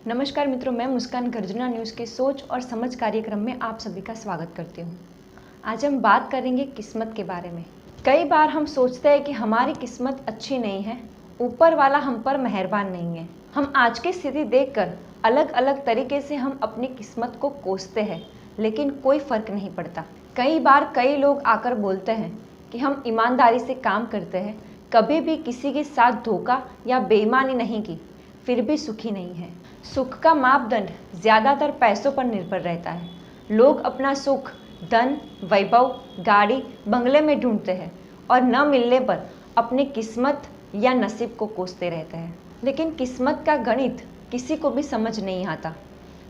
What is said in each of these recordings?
नमस्कार मित्रों, मैं मुस्कान गर्जना न्यूज़ के सोच और समझ कार्यक्रम में आप सभी का स्वागत करती हूँ। आज हम बात करेंगे किस्मत के बारे में। कई बार हम सोचते हैं कि हमारी किस्मत अच्छी नहीं है, ऊपर वाला हम पर मेहरबान नहीं है। हम आज की स्थिति देखकर अलग अलग तरीके से हम अपनी किस्मत को कोसते हैं, लेकिन कोई फर्क नहीं पड़ता। कई बार कई लोग आकर बोलते हैं कि हम ईमानदारी से काम करते हैं, कभी भी किसी के साथ धोखा या बेईमानी नहीं की, फिर भी सुखी नहीं है। सुख का मापदंड ज़्यादातर पैसों पर निर्भर रहता है। लोग अपना सुख धन, वैभव, गाड़ी, बंगले में ढूंढते हैं और न मिलने पर अपनी किस्मत या नसीब को कोसते रहते हैं। लेकिन किस्मत का गणित किसी को भी समझ नहीं आता।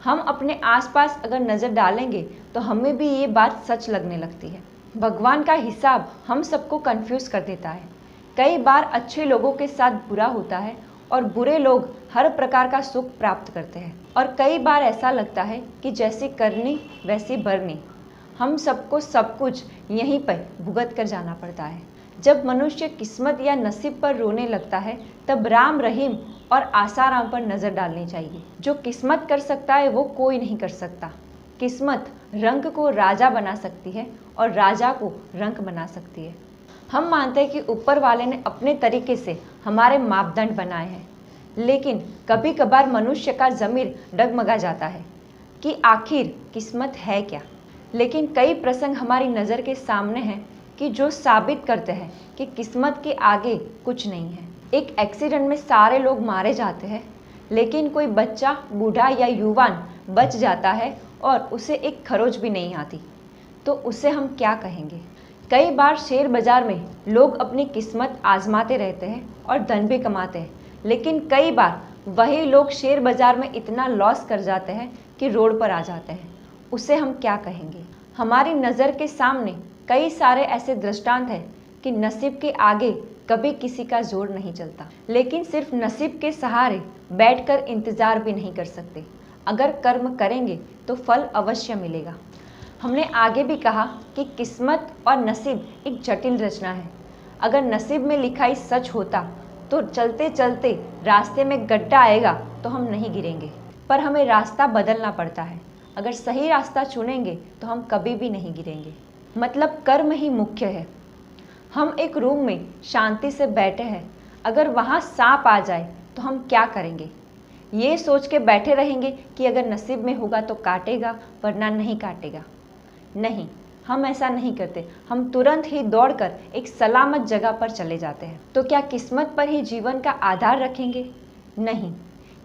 हम अपने आसपास अगर नज़र डालेंगे तो हमें भी ये बात सच लगने लगती है। भगवान का हिसाब हम सबको कंफ्यूज कर देता है। कई बार अच्छे लोगों के साथ बुरा होता है और बुरे लोग हर प्रकार का सुख प्राप्त करते हैं। और कई बार ऐसा लगता है कि जैसी करनी वैसी भरनी, हम सबको सब कुछ यहीं पर भुगत कर जाना पड़ता है। जब मनुष्य किस्मत या नसीब पर रोने लगता है, तब राम रहीम और आसाराम पर नज़र डालनी चाहिए। जो किस्मत कर सकता है वो कोई नहीं कर सकता। किस्मत रंग को राजा बना सकती है और राजा को रंक बना सकती है। हम मानते हैं कि ऊपर वाले ने अपने तरीके से हमारे मापदंड बनाए हैं, लेकिन कभी कभार मनुष्य का ज़मीर डगमगा जाता है कि आखिर किस्मत है क्या। लेकिन कई प्रसंग हमारी नज़र के सामने हैं कि जो साबित करते हैं कि किस्मत के आगे कुछ नहीं है। एक एक्सीडेंट में सारे लोग मारे जाते हैं, लेकिन कोई बच्चा, बूढ़ा या युवान बच जाता है और उसे एक खरोच भी नहीं आती, तो उसे हम क्या कहेंगे। कई बार शेयर बाजार में लोग अपनी किस्मत आजमाते रहते हैं और धन भी कमाते हैं, लेकिन कई बार वही लोग शेयर बाजार में इतना लॉस कर जाते हैं कि रोड पर आ जाते हैं, उसे हम क्या कहेंगे। हमारी नज़र के सामने कई सारे ऐसे दृष्टांत हैं कि नसीब के आगे कभी किसी का जोर नहीं चलता, लेकिन सिर्फ नसीब के सहारे बैठकर इंतज़ार भी नहीं कर सकते। अगर कर्म करेंगे तो फल अवश्य मिलेगा। हमने आगे भी कहा कि किस्मत और नसीब एक जटिल रचना है। अगर नसीब में लिखाई सच होता तो चलते चलते रास्ते में गड्ढा आएगा तो हम नहीं गिरेंगे, पर हमें रास्ता बदलना पड़ता है। अगर सही रास्ता चुनेंगे तो हम कभी भी नहीं गिरेंगे। मतलब कर्म ही मुख्य है। हम एक रूम में शांति से बैठे हैं, अगर वहाँ सांप आ जाए तो हम क्या करेंगे। ये सोच के बैठे रहेंगे कि अगर नसीब में होगा तो काटेगा, वरना नहीं काटेगा। नहीं, हम ऐसा नहीं करते। हम तुरंत ही दौड़कर एक सलामत जगह पर चले जाते हैं। तो क्या किस्मत पर ही जीवन का आधार रखेंगे? नहीं,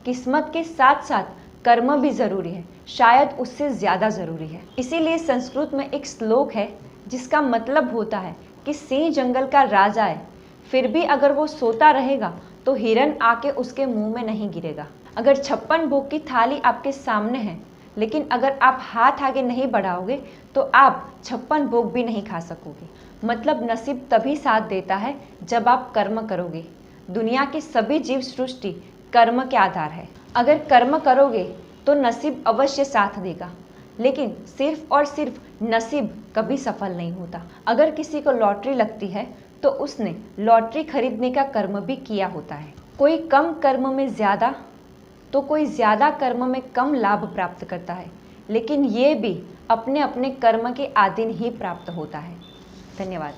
किस्मत के साथ साथ कर्म भी ज़रूरी है, शायद उससे ज़्यादा ज़रूरी है। इसीलिए संस्कृत में एक श्लोक है जिसका मतलब होता है कि सिंह जंगल का राजा है, फिर भी अगर वो सोता रहेगा तो हिरन आके उसके मुंह में नहीं गिरेगा। अगर 56 भोग की थाली आपके सामने है, लेकिन अगर आप हाथ आगे नहीं बढ़ाओगे तो आप 56 भोग भी नहीं खा सकोगे। मतलब नसीब तभी साथ देता है जब आप कर्म करोगे। दुनिया की सभी जीव सृष्टि कर्म के आधार है। अगर कर्म करोगे तो नसीब अवश्य साथ देगा, लेकिन सिर्फ और सिर्फ नसीब कभी सफल नहीं होता। अगर किसी को लॉटरी लगती है तो उसने लॉटरी खरीदने का कर्म भी किया होता है। कोई कम कर्म में ज़्यादा तो कोई ज़्यादा कर्म में कम लाभ प्राप्त करता है, लेकिन ये भी अपने अपने कर्म के अधीन ही प्राप्त होता है। धन्यवाद।